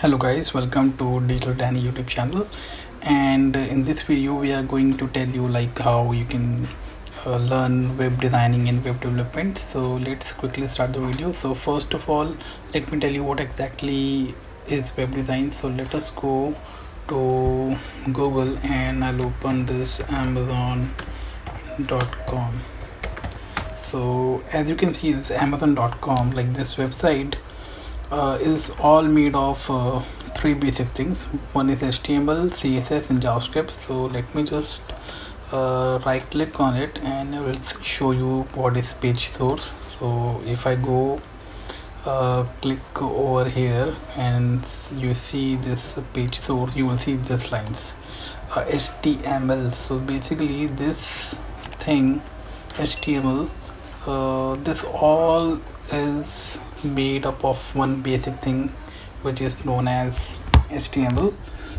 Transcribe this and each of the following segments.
Hello guys, welcome to Digital Danny YouTube channel, and in this video we are going to tell you like how you can learn web designing and web development. So let's quickly start the video. So first of all, let me tell you what exactly is web design. So let us go to Google and I'll open this Amazon.com. So as you can see, this Amazon.com, like this website is all made of three basic things. One is HTML, CSS and JavaScript. So let me just right click on it and I will show you what is page source. So if I go click over here and you see this page source, you will see this lines HTML. So basically this thing HTML, this all is made up of one basic thing which is known as HTML.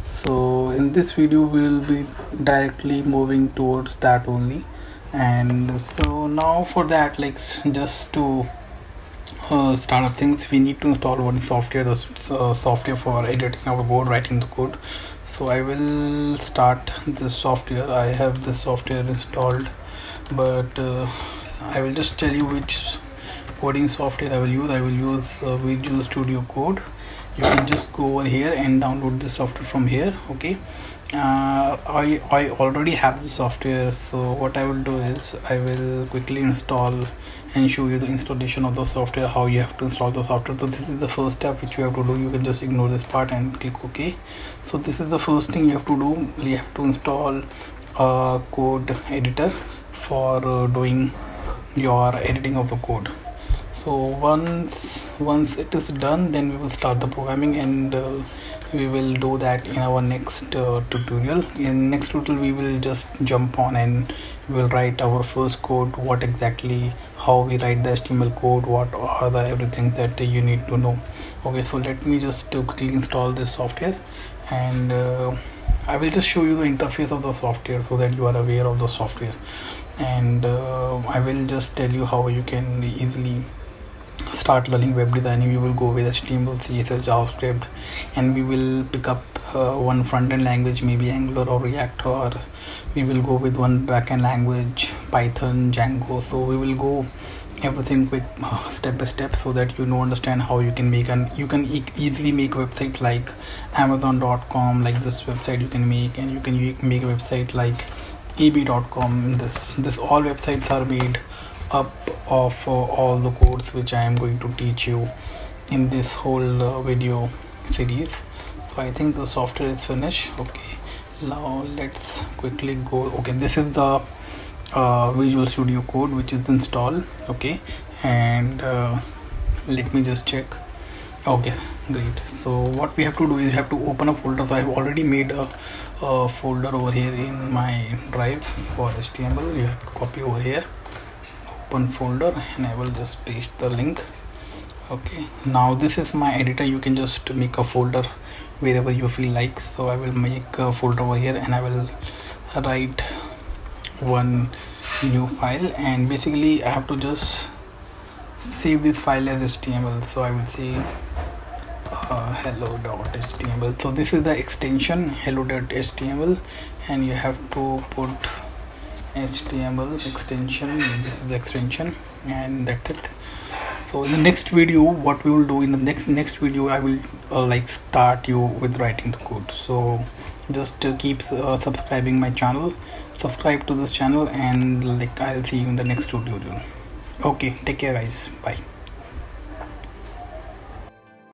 So in this video we'll be directly moving towards that only. And so now for that, like just to start up things, we need to install one software, the software for editing our code, writing the code. So I will start this software. I have this software installed, but I will just tell you which coding software I will use. I will use Visual Studio Code. You can just go over here and download the software from here. Okay, I already have the software, so what I will do is I will quickly install and show you the installation of the software, how you have to install the software. So this is the first step which you have to do. You can just ignore this part and click OK. So this is the first thing you have to do. You have to install a code editor for doing your editing of the code. So once it is done, then we will start the programming, and we will do that in our next tutorial. In next tutorial we will just jump on and we will write our first code, what exactly, how we write the HTML code, what are the everything that you need to know. Okay, so let me just quickly install this software, and I will just show you the interface of the software so that you are aware of the software, and I will just tell you how you can easily start learning web designing. We will go with HTML, CSS, JavaScript, and we will pick up one front-end language, maybe Angular or React, or we will go with one back-end language, Python, Django. So we will go everything with step by step so that you know, understand how you can make, and you can easily make websites like Amazon.com, like this website you can make, and you can make a website like eb.com. This all websites are made up of all the codes which I am going to teach you in this whole video series. So I think the software is finished. Okay, now let's quickly go. Okay, this is the Visual Studio Code which is installed. Okay, and let me just check. Okay, great. So what we have to do is we have to open a folder. So I have already made a folder over here in my drive for HTML. You have to copy over here, open folder, and I will just paste the link. Okay, now this is my editor. You can just make a folder wherever you feel like. So I will make a folder over here and I will write one new file, and basically I have to just save this file as HTML. So I will say hello.html. so this is the extension, hello.html, and you have to put HTML extension. This is the extension, and that's it. So in the next video, what we will do in the next video, I will like start you with writing the code. So just keep subscribing my channel, subscribe to this channel, and like I'll see you in the next tutorial. Okay, take care guys, bye.